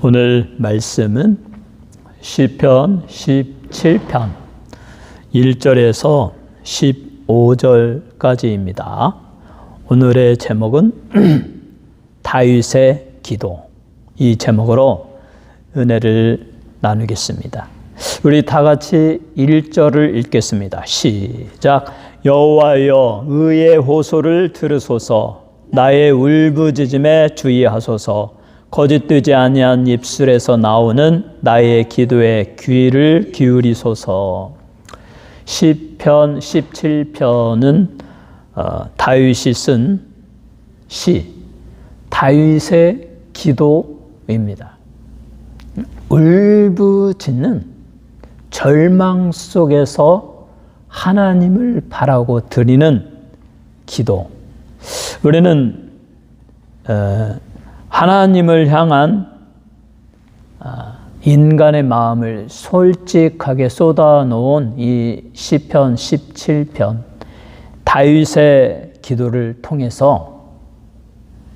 오늘 말씀은 시편 17편 1절에서 15절까지입니다. 오늘의 제목은 다윗의 기도, 이 제목으로 은혜를 나누겠습니다. 우리 다 같이 1절을 읽겠습니다. 시작. 여호와여, 의의 호소를 들으소서. 나의 울부짖음에 주의하소서. 거짓되지 아니한 입술에서 나오는 나의 기도에 귀를 기울이소서. 시편 17편은 다윗이 쓴 시, 다윗의 기도입니다. 울부짖는 절망 속에서 하나님을 바라고 드리는 기도. 우리는 하나님을 향한 인간의 마음을 솔직하게 쏟아놓은 이 시편 17편 다윗의 기도를 통해서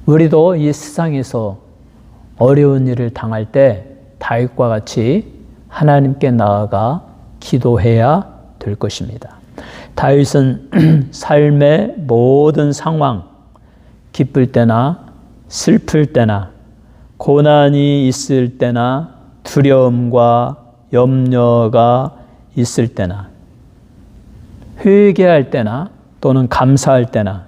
우리도 이 세상에서 어려운 일을 당할 때 다윗과 같이 하나님께 나아가 기도해야 될 것입니다. 다윗은 삶의 모든 상황, 기쁠 때나 슬플 때나 고난이 있을 때나 두려움과 염려가 있을 때나 회개할 때나 또는 감사할 때나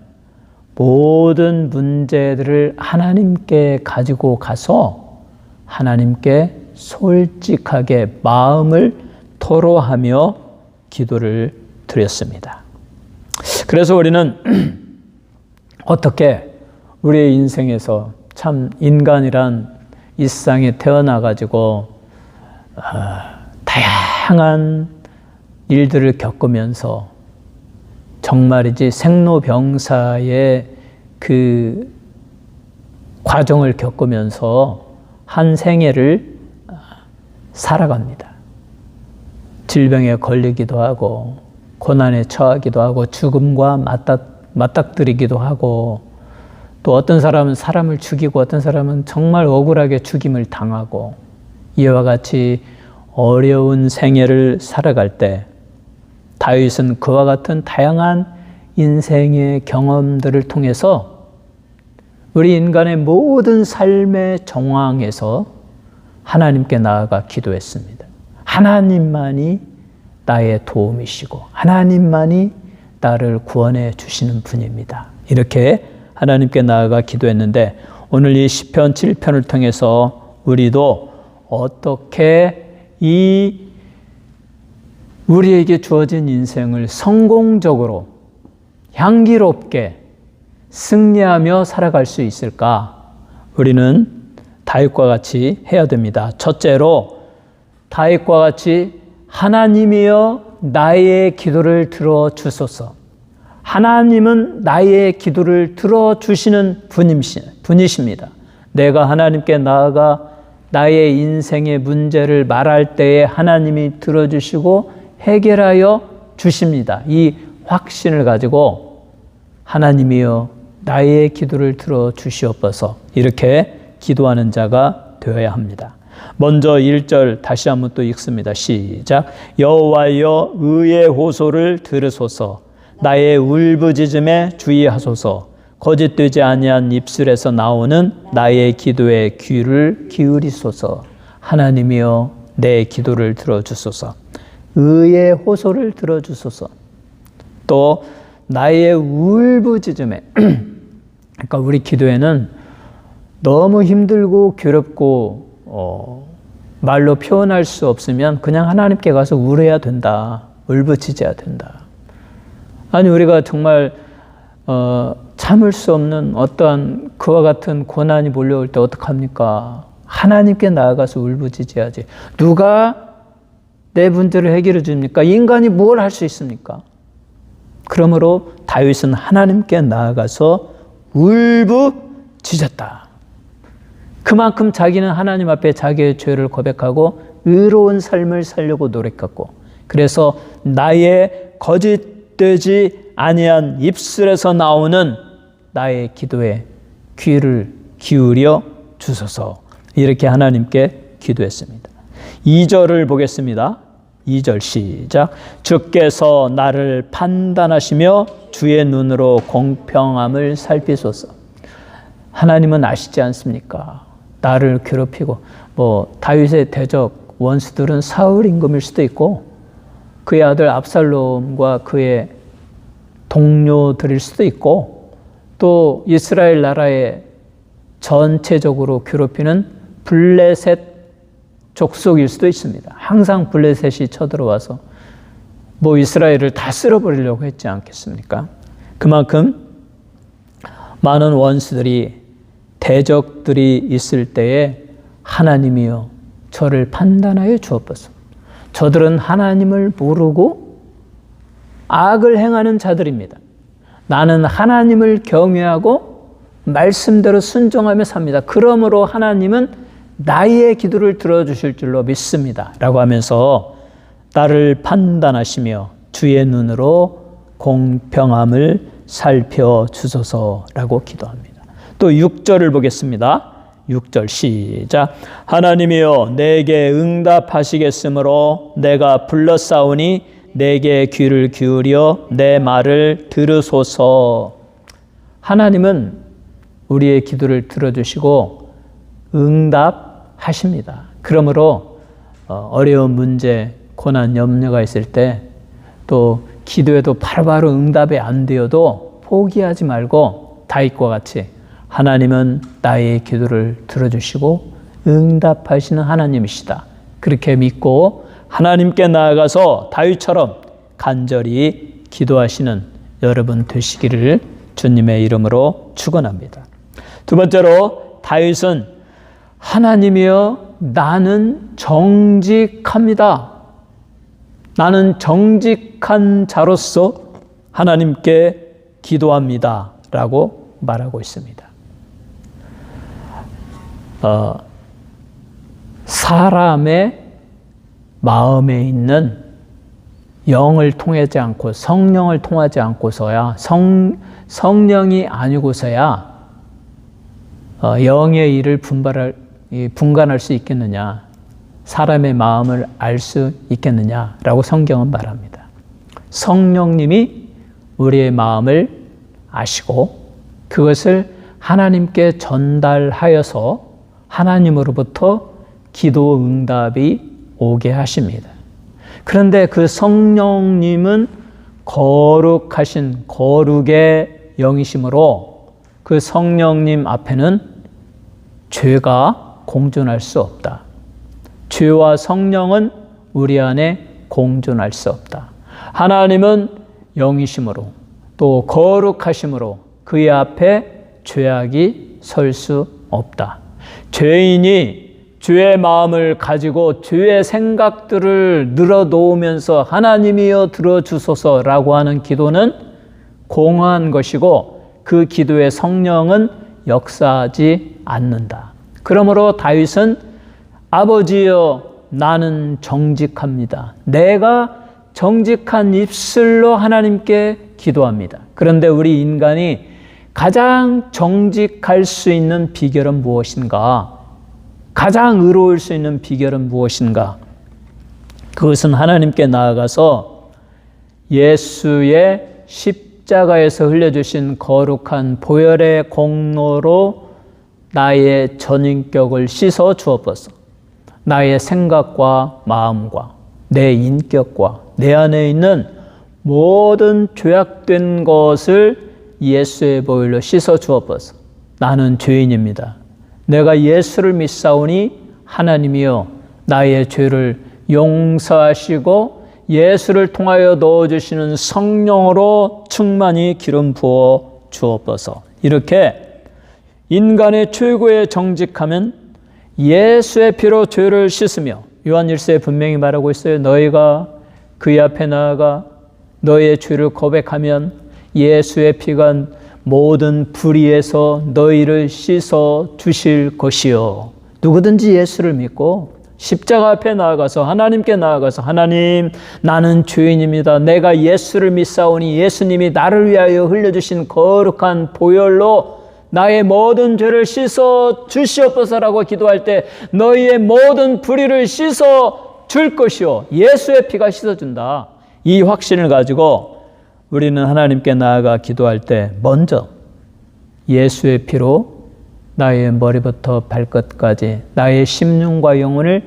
모든 문제들을 하나님께 가지고 가서 하나님께 솔직하게 마음을 토로하며 기도를 드렸습니다. 그래서 우리는 어떻게 우리의 인생에서 참 인간이란 이 세상에 태어나가지고 다양한 일들을 겪으면서 정말이지 생로병사의 그 과정을 겪으면서 한 생애를 살아갑니다. 질병에 걸리기도 하고 고난에 처하기도 하고 죽음과 맞닥뜨리기도 하고 또 어떤 사람은 사람을 죽이고 어떤 사람은 정말 억울하게 죽임을 당하고 이와 같이 어려운 생애를 살아갈 때 다윗은 그와 같은 다양한 인생의 경험들을 통해서 우리 인간의 모든 삶의 정황에서 하나님께 나아가 기도했습니다. 하나님만이 나의 도움이시고 하나님만이 나를 구원해 주시는 분입니다. 이렇게 하나님께 나아가 기도했는데 오늘 이 시편 7편을 통해서 우리도 어떻게 이 우리에게 주어진 인생을 성공적으로 향기롭게 승리하며 살아갈 수 있을까? 우리는 다윗과 같이 해야 됩니다. 첫째로 다윗과 같이 하나님이여 나의 기도를 들어주소서. 하나님은 나의 기도를 들어주시는 분이십니다. 내가 하나님께 나아가 나의 인생의 문제를 말할 때에 하나님이 들어주시고 해결하여 주십니다. 이 확신을 가지고 하나님이여 나의 기도를 들어주시옵소서 이렇게 기도하는 자가 되어야 합니다. 먼저 1절 다시 한번 또 읽습니다. 시작. 여호와여 의의 호소를 들으소서. 나의 울부짖음에 주의하소서. 거짓되지 아니한 입술에서 나오는 나의 기도에 귀를 기울이소서. 하나님이여 내 기도를 들어주소서. 의의 호소를 들어주소서. 또 나의 울부짖음에 그러니까 우리 기도에는 너무 힘들고 괴롭고 말로 표현할 수 없으면 그냥 하나님께 가서 울어야 된다. 울부짖어야 된다. 아니 우리가 정말 참을 수 없는 어떠한 그와 같은 고난이 몰려올 때 어떡합니까? 하나님께 나아가서 울부짖어야지. 누가 내 문제를 해결해 줍니까? 인간이 뭘 할 수 있습니까? 그러므로 다윗은 하나님께 나아가서 울부짖었다. 그만큼 자기는 하나님 앞에 자기의 죄를 고백하고 의로운 삶을 살려고 노력했고 그래서 나의 거짓되지 아니한 입술에서 나오는 나의 기도에 귀를 기울여 주소서. 이렇게 하나님께 기도했습니다. 2절을 보겠습니다. 2절 시작. 주께서 나를 판단하시며 주의 눈으로 공평함을 살피소서. 하나님은 아시지 않습니까? 나를 괴롭히고 다윗의 대적 원수들은 사울 임금일 수도 있고 그의 아들 압살롬과 그의 동료들일 수도 있고 또 이스라엘 나라의 전체적으로 괴롭히는 블레셋 족속일 수도 있습니다. 항상 블레셋이 쳐들어와서 이스라엘을 다 쓸어버리려고 했지 않겠습니까? 그만큼 많은 원수들이 대적들이 있을 때에 하나님이여 저를 판단하여 주옵소서. 저들은 하나님을 모르고 악을 행하는 자들입니다. 나는 하나님을 경외하고 말씀대로 순종하며 삽니다. 그러므로 하나님은 나의 기도를 들어주실 줄로 믿습니다. 라고 하면서 나를 판단하시며 주의 눈으로 공평함을 살펴주소서라고 기도합니다. 또 6절을 보겠습니다. 6절 시작. 하나님이여 내게 응답하시겠으므로 내가 불렀사오니 내게 귀를 기울여 내 말을 들으소서. 하나님은 우리의 기도를 들어주시고 응답하십니다. 그러므로 어려운 문제, 고난, 염려가 있을 때 또 기도에도 바로바로 응답이 안 되어도 포기하지 말고 다윗과 같이 하나님은 나의 기도를 들어주시고 응답하시는 하나님이시다. 그렇게 믿고 하나님께 나아가서 다윗처럼 간절히 기도하시는 여러분 되시기를 주님의 이름으로 축원합니다. 두 번째로 다윗은 하나님이여 나는 정직합니다. 나는 정직한 자로서 하나님께 기도합니다. 라고 말하고 있습니다. 사람의 마음에 있는 영을 통하지 않고 성령을 통하지 않고서야 성령이 아니고서야 영의 일을 분간할 수 있겠느냐, 사람의 마음을 알 수 있겠느냐라고 성경은 말합니다. 성령님이 우리의 마음을 아시고 그것을 하나님께 전달하여서 하나님으로부터 기도 응답이 오게 하십니다. 그런데 그 성령님은 거룩하신 거룩의 영이시므로 그 성령님 앞에는 죄가 공존할 수 없다. 죄와 성령은 우리 안에 공존할 수 없다. 하나님은 영이시므로 또 거룩하시므로 그의 앞에 죄악이 설 수 없다. 죄인이 죄의 마음을 가지고 죄의 생각들을 늘어놓으면서 하나님이여 들어주소서라고 하는 기도는 공허한 것이고 그 기도의 성령은 역사하지 않는다. 그러므로 다윗은 아버지여 나는 정직합니다. 내가 정직한 입술로 하나님께 기도합니다. 그런데 우리 인간이 가장 정직할 수 있는 비결은 무엇인가? 가장 의로울 수 있는 비결은 무엇인가? 그것은 하나님께 나아가서 예수의 십자가에서 흘려주신 거룩한 보혈의 공로로 나의 전인격을 씻어 주옵소서. 나의 생각과 마음과 내 인격과 내 안에 있는 모든 죄악된 것을 예수의 보혈로 씻어 주옵소서. 나는 죄인입니다. 내가 예수를 믿사오니 하나님이여 나의 죄를 용서하시고 예수를 통하여 넣어주시는 성령으로 충만히 기름 부어 주옵소서. 이렇게 인간의 최고의 정직함은 예수의 피로 죄를 씻으며 요한 1서에 분명히 말하고 있어요. 너희가 그의 앞에 나아가 너희의 죄를 고백하면 예수의 피가 모든 불의에서 너희를 씻어 주실 것이요. 누구든지 예수를 믿고 십자가 앞에 나아가서 하나님께 나아가서 하나님 나는 죄인입니다. 내가 예수를 믿사오니 예수님이 나를 위하여 흘려주신 거룩한 보혈로 나의 모든 죄를 씻어 주시옵소서라고 기도할 때 너희의 모든 불의를 씻어 줄 것이요 예수의 피가 씻어준다. 이 확신을 가지고 우리는 하나님께 나아가 기도할 때 먼저 예수의 피로 나의 머리부터 발끝까지 나의 심령과 영혼을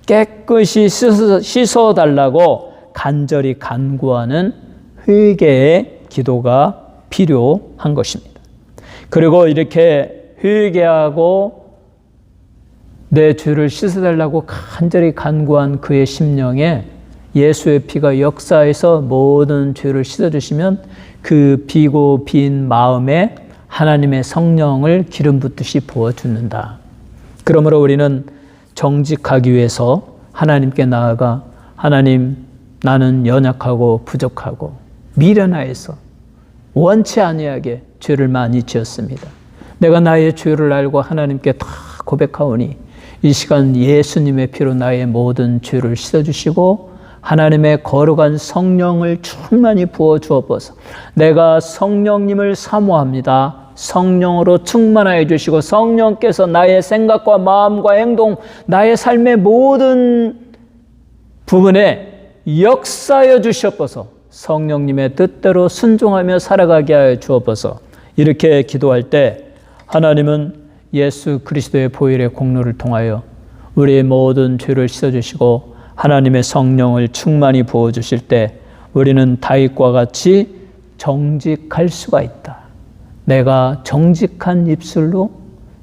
깨끗이 씻어달라고 간절히 간구하는 회개의 기도가 필요한 것입니다. 그리고 이렇게 회개하고 내 죄를 씻어달라고 간절히 간구한 그의 심령에 예수의 피가 역사해서 모든 죄를 씻어주시면 그 비고 빈 마음에 하나님의 성령을 기름 붓듯이 부어주는다. 그러므로 우리는 정직하기 위해서 하나님께 나아가 하나님, 나는 연약하고 부족하고 미련하여서 원치 아니하게 죄를 많이 지었습니다. 내가 나의 죄를 알고 하나님께 다 고백하오니 이 시간 예수님의 피로 나의 모든 죄를 씻어주시고 하나님의 거룩한 성령을 충만히 부어 주옵소서. 내가 성령님을 사모합니다. 성령으로 충만하여 주시고 성령께서 나의 생각과 마음과 행동, 나의 삶의 모든 부분에 역사하여 주시옵소서. 성령님의 뜻대로 순종하며 살아가게 하여 주옵소서. 이렇게 기도할 때 하나님은 예수 그리스도의 보혈의 공로를 통하여 우리의 모든 죄를 씻어주시고 하나님의 성령을 충만히 부어주실 때 우리는 다윗과 같이 정직할 수가 있다. 내가 정직한 입술로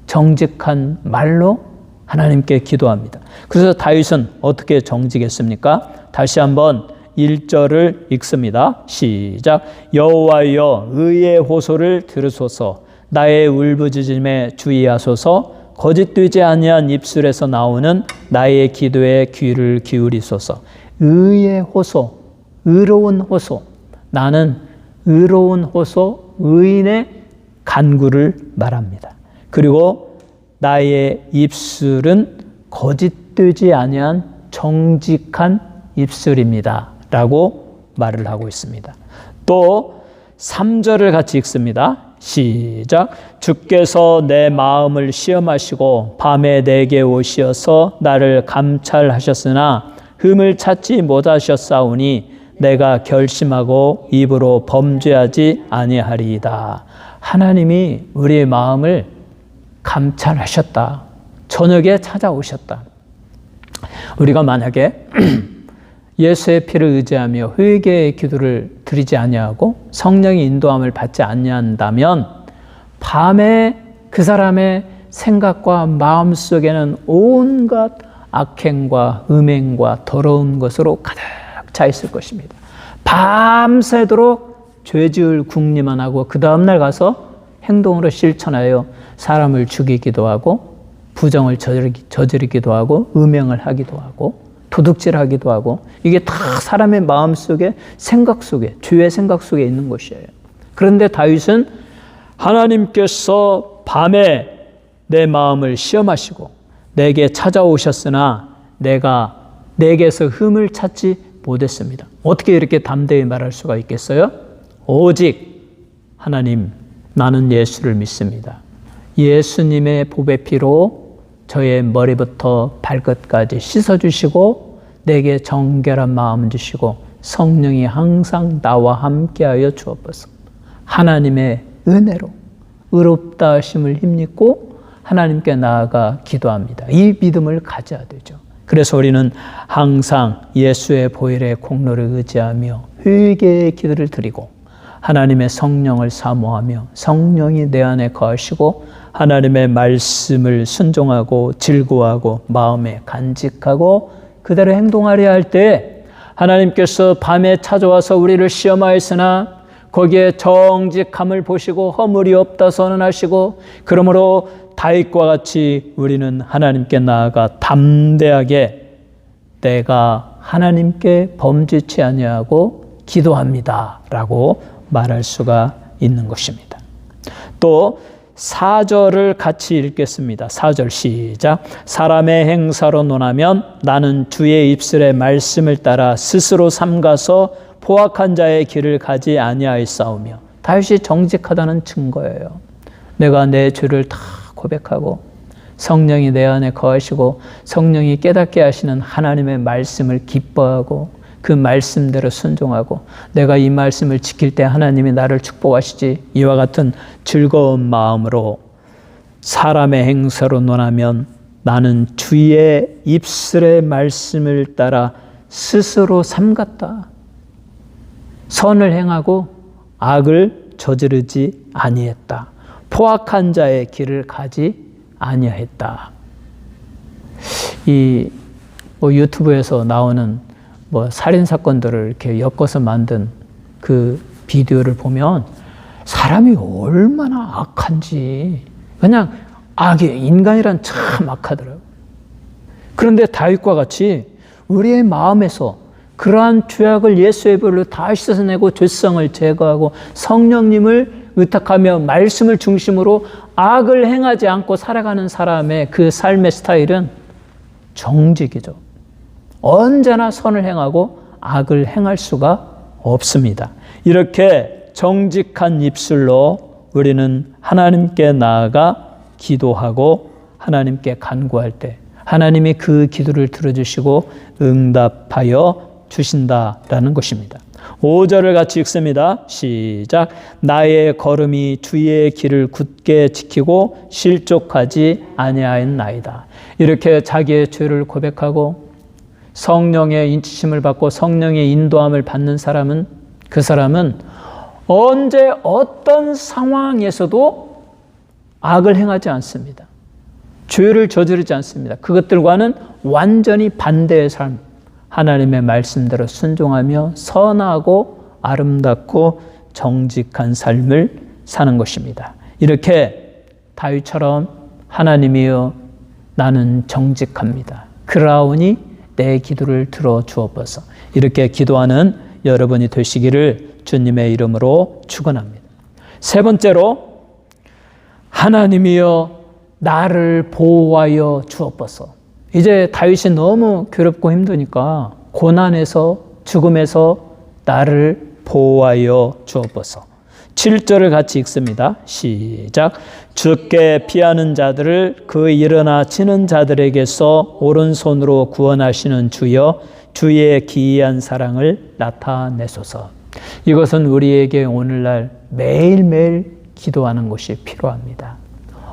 정직한 말로 하나님께 기도합니다. 그래서 다윗은 어떻게 정직했습니까? 다시 한번 1절을 읽습니다. 시작. 여호와여 의의 호소를 들으소서. 나의 울부짖음에 주의하소서. 거짓되지 아니한 입술에서 나오는 나의 기도에 귀를 기울이소서. 의의 호소, 의로운 호소. 나는 의로운 호소, 의인의 간구를 말합니다. 그리고 나의 입술은 거짓되지 아니한 정직한 입술입니다. 라고 말을 하고 있습니다. 또 3절을 같이 읽습니다. 시작. 주께서 내 마음을 시험하시고 밤에 내게 오시어서 나를 감찰하셨으나 흠을 찾지 못하셨사오니 내가 결심하고 입으로 범죄하지 아니하리이다. 하나님이 우리의 마음을 감찰하셨다. 저녁에 찾아오셨다. 우리가 만약에 예수의 피를 의지하며 회개의 기도를 드리지 아니하고 성령의 인도함을 받지 아니한다면 밤에 그 사람의 생각과 마음 속에는 온갖 악행과 음행과 더러운 것으로 가득 차 있을 것입니다. 밤새도록 죄지을 궁리만 하고 그 다음날 가서 행동으로 실천하여 사람을 죽이기도 하고 부정을 저지르기도 하고 음행을 하기도 하고 도둑질하기도 하고 이게 다 사람의 마음 속에 생각 속에 죄의 생각 속에 있는 것이에요. 그런데 다윗은 하나님께서 밤에 내 마음을 시험하시고 내게 찾아오셨으나 내가 내게서 흠을 찾지 못했습니다. 어떻게 이렇게 담대히 말할 수가 있겠어요? 오직 하나님, 나는 예수를 믿습니다. 예수님의 보배 피로 저의 머리부터 발끝까지 씻어주시고 내게 정결한 마음 주시고 성령이 항상 나와 함께하여 주옵소서. 하나님의 은혜로 의롭다 하심을 힘입고 하나님께 나아가 기도합니다. 이 믿음을 가져야 되죠. 그래서 우리는 항상 예수의 보혈의 공로를 의지하며 회개의 기도를 드리고 하나님의 성령을 사모하며 성령이 내 안에 거하시고 하나님의 말씀을 순종하고 즐거워하고 마음에 간직하고 그대로 행동하려 할 때 하나님께서 밤에 찾아와서 우리를 시험하였으나 거기에 정직함을 보시고 허물이 없다 선언하시고 그러므로 다윗과 같이 우리는 하나님께 나아가 담대하게 내가 하나님께 범죄치 아니하고 기도합니다 라고 말할 수가 있는 것입니다. 또 4절을 같이 읽겠습니다. 4절 시작. 사람의 행사로 논하면 나는 주의 입술의 말씀을 따라 스스로 삼가서 포악한 자의 길을 가지 아니하였사오며. 다윗이 정직하다는 증거예요. 내가 내 죄를 다 고백하고 성령이 내 안에 거하시고 성령이 깨닫게 하시는 하나님의 말씀을 기뻐하고 그 말씀대로 순종하고 내가 이 말씀을 지킬 때 하나님이 나를 축복하시지, 이와 같은 즐거운 마음으로 사람의 행사로 논하면 나는 주의 입술의 말씀을 따라 스스로 삼갔다. 선을 행하고 악을 저지르지 아니했다. 포악한 자의 길을 가지 아니했다. 이 유튜브에서 나오는 살인 사건들을 이렇게 엮어서 만든 그 비디오를 보면 사람이 얼마나 악한지, 그냥 인간이란 참 악하더라고요. 그런데 다윗과 같이 우리의 마음에서 그러한 죄악을 예수의 보혈로 다 씻어내고 죄성을 제거하고 성령님을 의탁하며 말씀을 중심으로 악을 행하지 않고 살아가는 사람의 그 삶의 스타일은 정직이죠. 언제나 선을 행하고 악을 행할 수가 없습니다. 이렇게 정직한 입술로 우리는 하나님께 나아가 기도하고 하나님께 간구할 때 하나님이 그 기도를 들어주시고 응답하여 주신다라는 것입니다. 5절을 같이 읽습니다. 시작. 나의 걸음이 주의 길을 굳게 지키고 실족하지 아니하였나이다. 이렇게 자기의 죄를 고백하고 성령의 인치심을 받고 성령의 인도함을 받는 사람은, 그 사람은 언제 어떤 상황에서도 악을 행하지 않습니다. 죄를 저지르지 않습니다. 그것들과는 완전히 반대의 삶, 하나님의 말씀대로 순종하며 선하고 아름답고 정직한 삶을 사는 것입니다. 이렇게 다윗처럼 하나님이여 나는 정직합니다. 그러하오니 내 기도를 들어 주옵소서. 이렇게 기도하는 여러분이 되시기를 주님의 이름으로 축원합니다. 세 번째로 하나님이여 나를 보호하여 주옵소서. 이제 다윗이 너무 괴롭고 힘드니까 고난에서 죽음에서 나를 보호하여 주옵소서. 7절을 같이 읽습니다. 시작. 주께 피하는 자들을 그 일어나 치는 자들에게서 오른손으로 구원하시는 주여 주의 기이한 사랑을 나타내소서. 이것은 우리에게 오늘날 매일매일 기도하는 것이 필요합니다.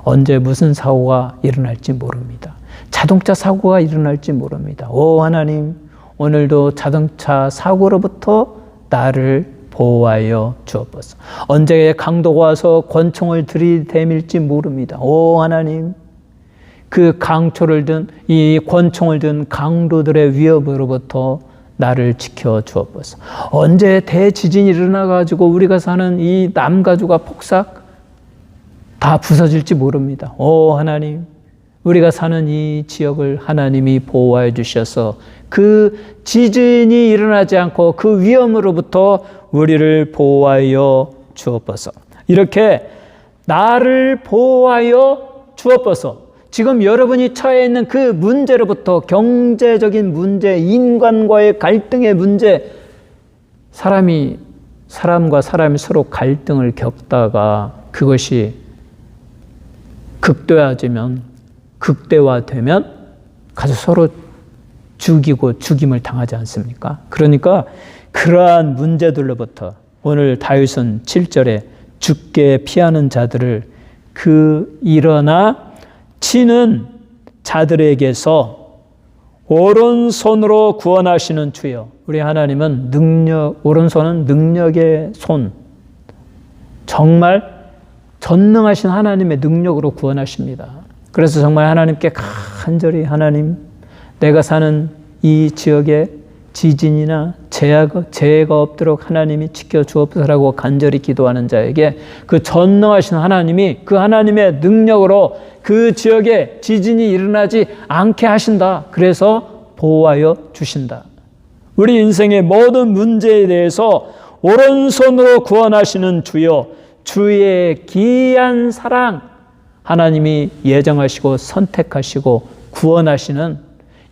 언제 무슨 사고가 일어날지 모릅니다. 자동차 사고가 일어날지 모릅니다. 오 하나님, 오늘도 자동차 사고로부터 나를 보호하여 주옵소서. 언제 강도가 와서 권총을 들이대밀지 모릅니다. 오 하나님, 그 강초를 든 이 권총을 든 강도들의 위협으로부터 나를 지켜 주옵소서. 언제 대지진이 일어나가지고 우리가 사는 이 남가주가 폭삭 다 부서질지 모릅니다. 오 하나님, 우리가 사는 이 지역을 하나님이 보호하여 주셔서 그 지진이 일어나지 않고 그 위험으로부터 우리를 보호하여 주옵소서. 이렇게 나를 보호하여 주옵소서. 지금 여러분이 처해 있는 그 문제로부터, 경제적인 문제, 인간과의 갈등의 문제, 사람과 사람이 서로 갈등을 겪다가 그것이 극대화되면 가서 서로 죽이고 죽임을 당하지 않습니까? 그러니까 그러한 문제들로부터 오늘 다윗은 7절에 죽게 피하는 자들을 그 일어나 치는 자들에게서 오른손으로 구원하시는 주여. 우리 하나님은 오른손은 능력의 손, 정말 전능하신 하나님의 능력으로 구원하십니다. 그래서 정말 하나님께 간절히 하나님, 내가 사는 이 지역에 지진이나 재해가 없도록 하나님이 지켜주옵소서라고 간절히 기도하는 자에게 그 전능하신 하나님이 그 하나님의 능력으로 그 지역에 지진이 일어나지 않게 하신다. 그래서 보호하여 주신다. 우리 인생의 모든 문제에 대해서 오른손으로 구원하시는 주여, 주의 기이한 사랑, 하나님이 예정하시고 선택하시고 구원하시는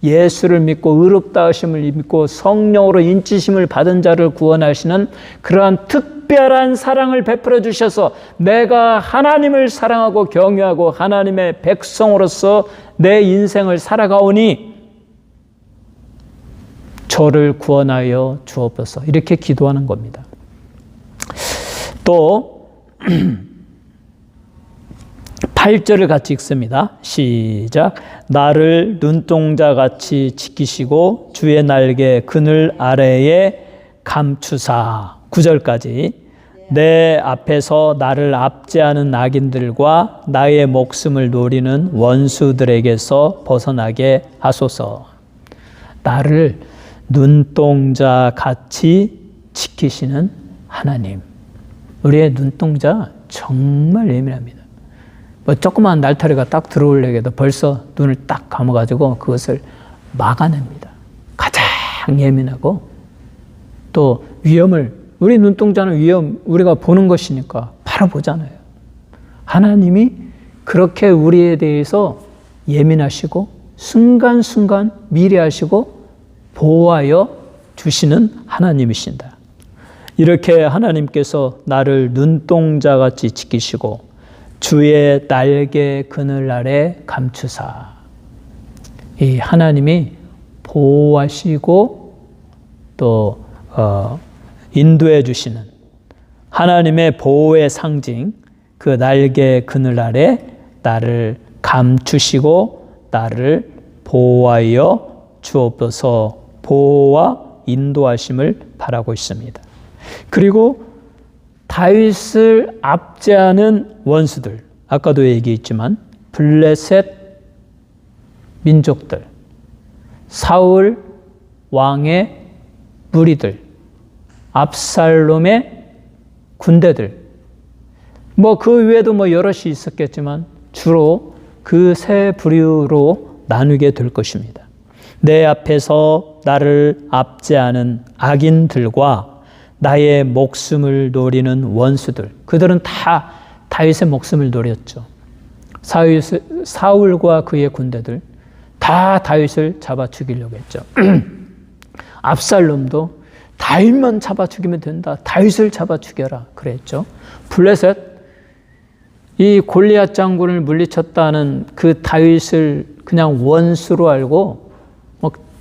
예수를 믿고 의롭다 하심을 믿고 성령으로 인치심을 받은 자를 구원하시는 그러한 특별한 사랑을 베풀어 주셔서 내가 하나님을 사랑하고 경외하고 하나님의 백성으로서 내 인생을 살아가오니 저를 구원하여 주옵소서. 이렇게 기도하는 겁니다. 또 8절을 같이 읽습니다. 시작. 나를 눈동자같이 지키시고 주의 날개 그늘 아래에 감추사. 9절까지. 내 앞에서 나를 압제하는 악인들과 나의 목숨을 노리는 원수들에게서 벗어나게 하소서. 나를 눈동자같이 지키시는 하나님. 우리의 눈동자 정말 예민합니다. 뭐 조그마한 날타리가 딱 들어오려고 벌써 눈을 딱 감아가지고 그것을 막아냅니다. 가장 예민하고 또 위험을, 우리 눈동자는 위험, 우리가 보는 것이니까 바로 보잖아요. 하나님이 그렇게 우리에 대해서 예민하시고 순간순간 미래하시고 보호하여 주시는 하나님이신다. 이렇게 하나님께서 나를 눈동자같이 지키시고 주의 날개 그늘 아래 감추사. 이 하나님이 보호하시고 또 인도해 주시는 하나님의 보호의 상징, 그 날개 그늘 아래 나를 감추시고 나를 보호하여 주옵소서. 보호와 인도하심을 바라고 있습니다. 그리고 다윗을 압제하는 원수들, 아까도 얘기했지만 블레셋 민족들, 사울 왕의 무리들, 압살롬의 군대들, 뭐 그 외에도 여럿이 있었겠지만 주로 그 세 부류로 나누게 될 것입니다. 내 앞에서 나를 압제하는 악인들과 나의 목숨을 노리는 원수들, 그들은 다 다윗의 목숨을 노렸죠. 사울과 그의 군대들 다 다윗을 잡아 죽이려고 했죠. 압살롬도 다윗만 잡아 죽이면 된다, 다윗을 잡아 죽여라 그랬죠. 블레셋, 이 골리앗 장군을 물리쳤다는 그 다윗을 그냥 원수로 알고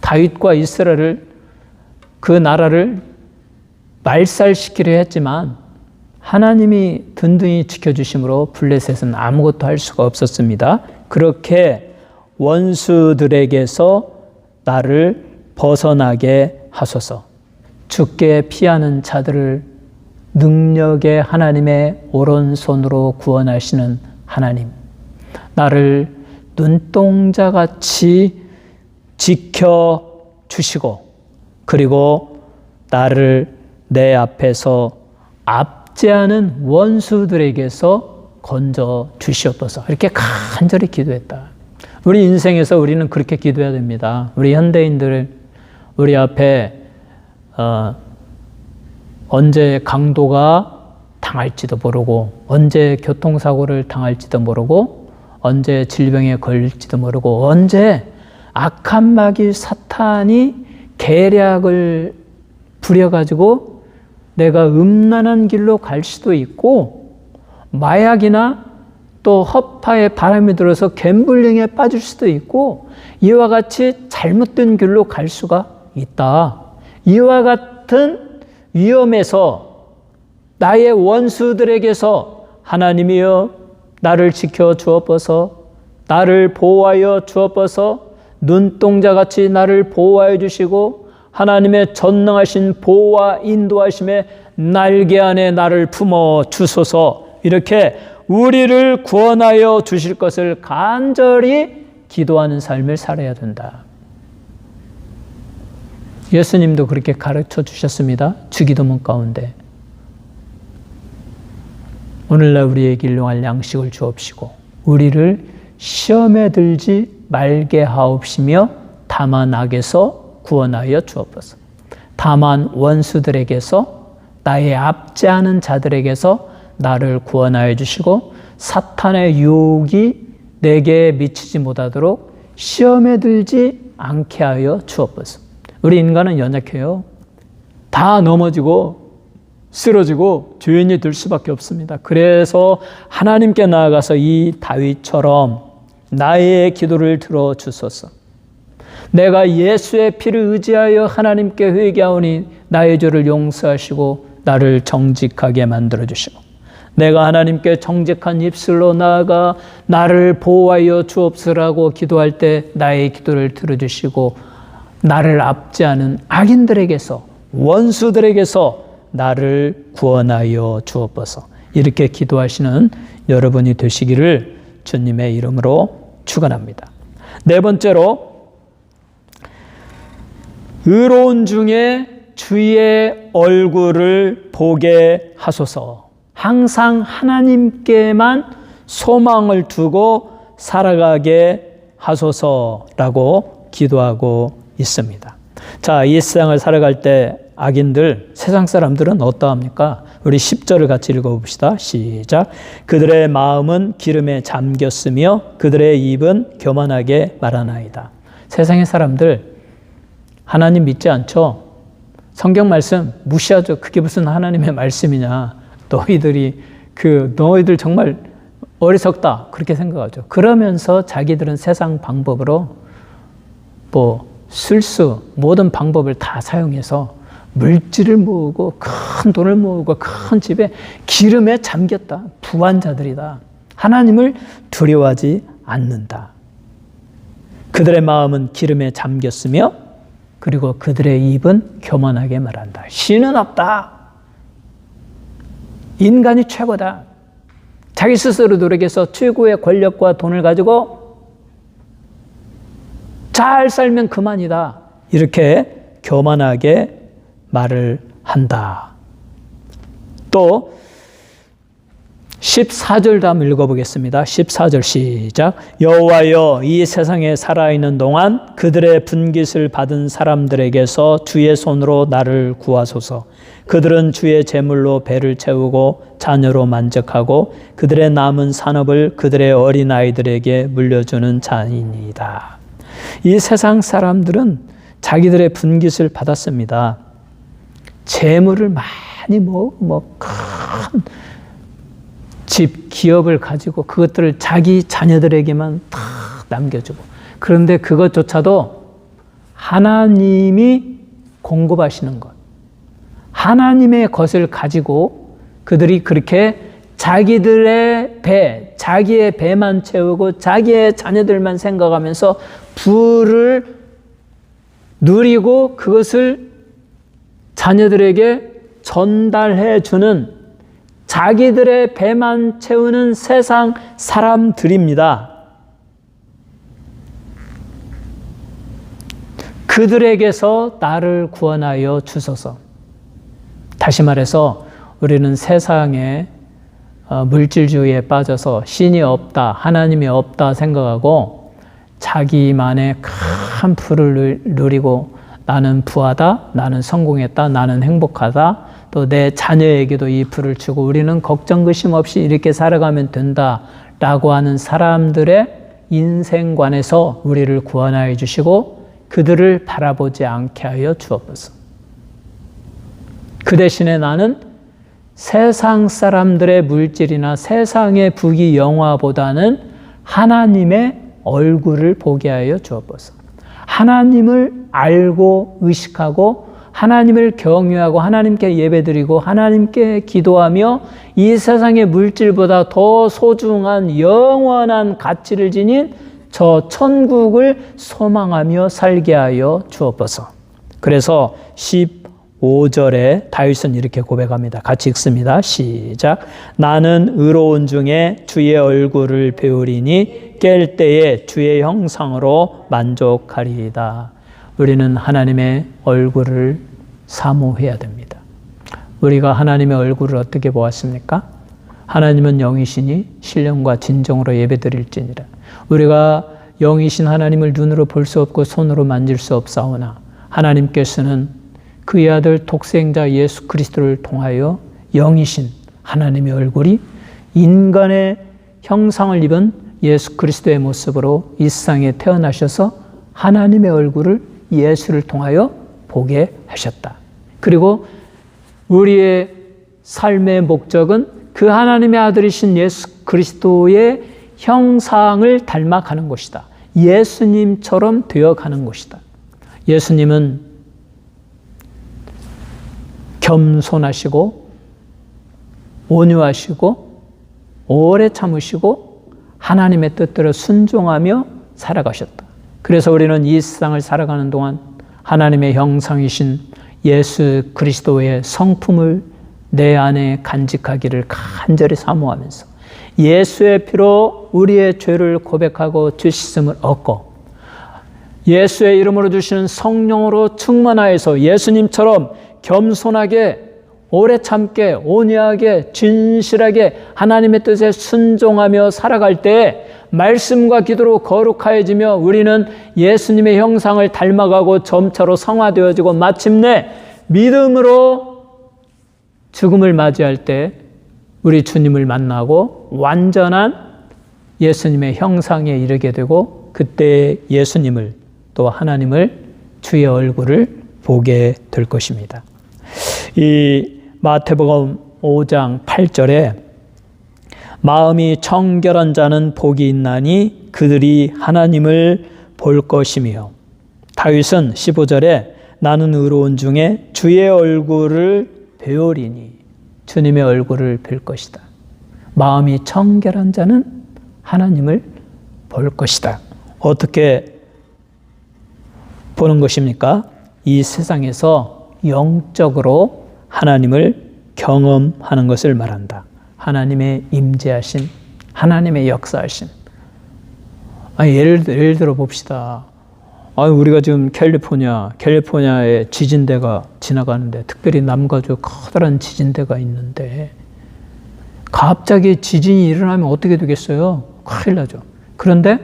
다윗과 이스라엘을, 그 나라를 말살시키려 했지만 하나님이 든든히 지켜주심으로 블레셋은 아무것도 할 수가 없었습니다. 그렇게 원수들에게서 나를 벗어나게 하소서. 죽게 피하는 자들을 능력의 하나님의 오른손으로 구원하시는 하나님, 나를 눈동자같이 지켜주시고 그리고 나를 내 앞에서 압제하는 원수들에게서 건져 주시옵소서. 이렇게 간절히 기도했다. 우리 인생에서 우리는 그렇게 기도해야 됩니다. 우리 현대인들, 우리 앞에 언제 강도가 당할지도 모르고, 언제 교통사고를 당할지도 모르고, 언제 질병에 걸릴지도 모르고, 언제 악한 마귀 사탄이 계략을 부려가지고 내가 음란한 길로 갈 수도 있고, 마약이나 또 허파에 바람이 들어서 갬블링에 빠질 수도 있고, 이와 같이 잘못된 길로 갈 수가 있다. 이와 같은 위험에서 나의 원수들에게서 하나님이여 나를 지켜 주옵소서, 나를 보호하여 주옵소서, 눈동자같이 나를 보호하여 주시고 하나님의 전능하신 보호와 인도하심에 날개 안에 나를 품어 주소서. 이렇게 우리를 구원하여 주실 것을 간절히 기도하는 삶을 살아야 된다. 예수님도 그렇게 가르쳐 주셨습니다. 주기도문 가운데 오늘날 우리에게 일용할 양식을 주옵시고 우리를 시험에 들지 말게 하옵시며 다만 악에서 구원하여 주옵소서. 다만 원수들에게서, 나의 압제하는 자들에게서 나를 구원하여 주시고 사탄의 유혹이 내게 미치지 못하도록, 시험에 들지 않게 하여 주옵소서. 우리 인간은 연약해요. 다 넘어지고 쓰러지고 죄인이 될 수밖에 없습니다. 그래서 하나님께 나아가서 이 다윗처럼 나의 기도를 들어주소서. 내가 예수의 피를 의지하여 하나님께 회개하오니 나의 죄를 용서하시고 나를 정직하게 만들어주시고, 내가 하나님께 정직한 입술로 나아가 나를 보호하여 주옵소서라고 기도할 때 나의 기도를 들어주시고, 나를 압제하는 악인들에게서, 원수들에게서 나를 구원하여 주옵소서. 이렇게 기도하시는 여러분이 되시기를 주님의 이름으로 축원합니다. 네 번째로, 의로운 중에 주의 얼굴을 보게 하소서. 항상 하나님께만 소망을 두고 살아가게 하소서라고 기도하고 있습니다. 자, 이 세상을 살아갈 때 악인들, 세상 사람들은 어떠합니까? 우리 10절을 같이 읽어봅시다. 시작. 그들의 마음은 기름에 잠겼으며 그들의 입은 교만하게 말하나이다. 세상의 사람들 하나님 믿지 않죠? 성경 말씀 무시하죠. 그게 무슨 하나님의 말씀이냐. 너희들 정말 어리석다. 그렇게 생각하죠. 그러면서 자기들은 세상 방법으로 술수 모든 방법을 다 사용해서 물질을 모으고 큰 돈을 모으고 큰 집에 기름에 잠겼다. 부한자들이다. 하나님을 두려워하지 않는다. 그들의 마음은 기름에 잠겼으며 그리고 그들의 입은 교만하게 말한다. 신은 없다. 인간이 최고다. 자기 스스로 노력해서 최고의 권력과 돈을 가지고 잘 살면 그만이다. 이렇게 교만하게 말을 한다. 또 14절도 한번 읽어보겠습니다. 14절 시작. 여호와여, 이 세상에 살아있는 동안 그들의 분깃을 받은 사람들에게서 주의 손으로 나를 구하소서. 그들은 주의 재물로 배를 채우고 자녀로 만족하고 그들의 남은 산업을 그들의 어린아이들에게 물려주는 자이니이다. 이 세상 사람들은 자기들의 분깃을 받았습니다. 재물을 많이 모으고 큰 집, 기업을 가지고 그것들을 자기 자녀들에게만 다 남겨주고, 그런데 그것조차도 하나님이 공급하시는 것, 하나님의 것을 가지고 그들이 그렇게 자기들의 배, 자기의 배만 채우고 자기의 자녀들만 생각하면서 부를 누리고 그것을 자녀들에게 전달해 주는, 자기들의 배만 채우는 세상 사람들입니다. 그들에게서 나를 구원하여 주소서. 다시 말해서 우리는 세상에 물질주의에 빠져서 신이 없다, 하나님이 없다 생각하고 자기만의 큰 부를 누리고 나는 부하다, 나는 성공했다, 나는 행복하다, 또 내 자녀에게도 이 부를 주고 우리는 걱정 의심 없이 이렇게 살아가면 된다라고 하는 사람들의 인생관에서 우리를 구원하여 주시고 그들을 바라보지 않게 하여 주옵소서. 그 대신에 나는 세상 사람들의 물질이나 세상의 부귀 영화보다는 하나님의 얼굴을 보게 하여 주옵소서. 하나님을 알고 의식하고 하나님을 경외하고 하나님께 예배드리고 하나님께 기도하며 이 세상의 물질보다 더 소중한 영원한 가치를 지닌 저 천국을 소망하며 살게 하여 주옵소서. 그래서 15절에 다윗은 이렇게 고백합니다. 같이 읽습니다. 시작. 나는 의로운 중에 주의 얼굴을 배우리니 깰 때에 주의 형상으로 만족하리이다. 우리는 하나님의 얼굴을 사모해야 됩니다. 우리가 하나님의 얼굴을 어떻게 보았습니까? 하나님은 영이시니 신령과 진정으로 예배드릴지니라. 우리가 영이신 하나님을 눈으로 볼 수 없고 손으로 만질 수 없사오나 하나님께서는 그의 아들 독생자 예수 그리스도를 통하여 영이신 하나님의 얼굴이 인간의 형상을 입은 예수 그리스도의 모습으로 이 세상에 태어나셔서 하나님의 얼굴을 예수를 통하여 보게 하셨다. 그리고 우리의 삶의 목적은 그 하나님의 아들이신 예수 그리스도의 형상을 닮아가는 것이다. 예수님처럼 되어가는 것이다. 예수님은 겸손하시고 온유하시고 오래 참으시고 하나님의 뜻대로 순종하며 살아가셨다. 그래서 우리는 이 세상을 살아가는 동안 하나님의 형상이신 예수 그리스도의 성품을 내 안에 간직하기를 간절히 사모하면서 예수의 피로 우리의 죄를 고백하고 죄 씻음을 얻고 예수의 이름으로 주시는 성령으로 충만하여서 예수님처럼 겸손하게 오래 참게 온유하게 진실하게 하나님의 뜻에 순종하며 살아갈 때 말씀과 기도로 거룩하여지며 우리는 예수님의 형상을 닮아가고 점차로 성화되어지고 마침내 믿음으로 죽음을 맞이할 때 우리 주님을 만나고 완전한 예수님의 형상에 이르게 되고 그때 예수님을 또 하나님을 주의 얼굴을 보게 될 것입니다. 이 마태복음 5장 8절에 마음이 청결한 자는 복이 있나니 그들이 하나님을 볼 것이며 다윗은 15절에 나는 의로운 중에 주의 얼굴을 배우리니 주님의 얼굴을 뵐 것이다. 마음이 청결한 자는 하나님을 볼 것이다. 어떻게 보는 것입니까? 이 세상에서 영적으로 하나님을 경험하는 것을 말한다. 하나님의 임재하신, 하나님의 역사하신. 예를 들어 봅시다. 우리가 지금 캘리포니아에 지진대가 지나가는데, 특별히 남가주 커다란 지진대가 있는데, 갑자기 지진이 일어나면 어떻게 되겠어요? 큰일 나죠. 그런데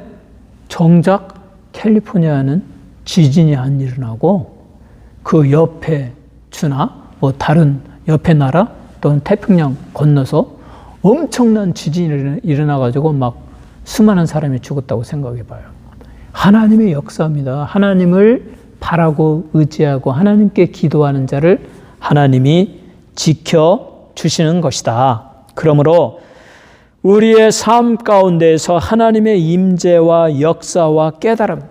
정작 캘리포니아는 지진이 안 일어나고 그 옆에 주나 뭐 다른 옆에 나라 또는 태평양 건너서 엄청난 지진이 일어나가지고 막 수많은 사람이 죽었다고 생각해 봐요. 하나님의 역사입니다. 하나님을 바라고 의지하고 하나님께 기도하는 자를 하나님이 지켜주시는 것이다. 그러므로 우리의 삶 가운데에서 하나님의 임재와 역사와 깨달음,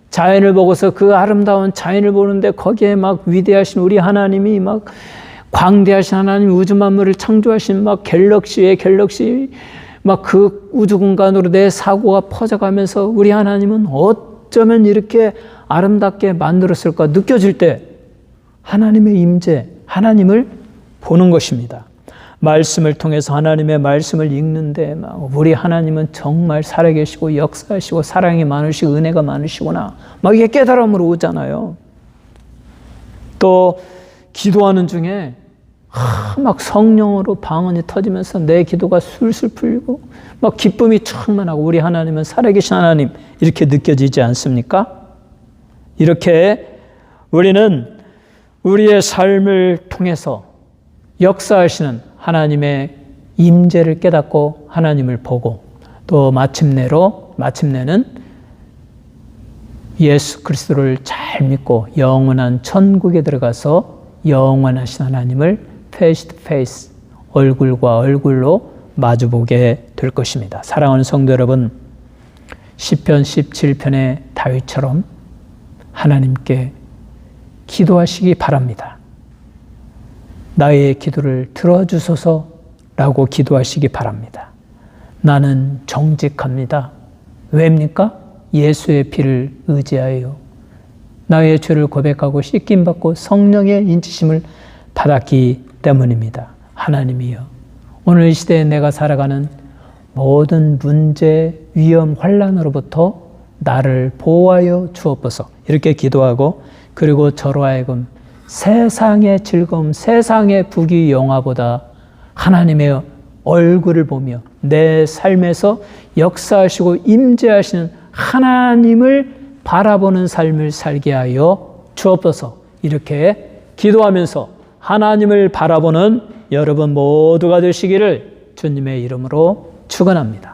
자연을 보고서 그 아름다운 자연을 보는데 거기에 막 위대하신 우리 하나님이 막 광대하신 하나님 우주 만물을 창조하신 막 갤럭시의 갤럭시 막 그 우주 공간으로 내 사고가 퍼져가면서 우리 하나님은 어쩌면 이렇게 아름답게 만들었을까 느껴질 때 하나님의 임재, 하나님을 보는 것입니다. 말씀을 통해서 하나님의 말씀을 읽는데 막 우리 하나님은 정말 살아계시고 역사하시고 사랑이 많으시고 은혜가 많으시구나 막 이게 깨달음으로 오잖아요. 또 기도하는 중에 막 성령으로 방언이 터지면서 내 기도가 술술 풀리고 막 기쁨이 충만하고 우리 하나님은 살아계신 하나님 이렇게 느껴지지 않습니까? 이렇게 우리는 우리의 삶을 통해서 역사하시는 하나님의 임재를 깨닫고 하나님을 보고 또 마침내는 예수 그리스도를 잘 믿고 영원한 천국에 들어가서 영원하신 하나님을 페이스 투 페이스 얼굴과 얼굴로 마주보게 될 것입니다. 사랑하는 성도 여러분, 시편 17편의 다윗처럼 하나님께 기도하시기 바랍니다. 나의 기도를 들어주소서라고 기도하시기 바랍니다. 나는 정직합니다. 왜입니까? 예수의 피를 의지하여 나의 죄를 고백하고 씻김받고 성령의 인치심을 받았기 때문입니다. 하나님이여, 오늘 이 시대에 내가 살아가는 모든 문제, 위험, 환난으로부터 나를 보호하여 주옵소서 이렇게 기도하고 그리고 저로 하여금 세상의 즐거움, 세상의 부귀 영화보다 하나님의 얼굴을 보며 내 삶에서 역사하시고 임재하시는 하나님을 바라보는 삶을 살게 하여 주옵소서 이렇게 기도하면서 하나님을 바라보는 여러분 모두가 되시기를 주님의 이름으로 축원합니다.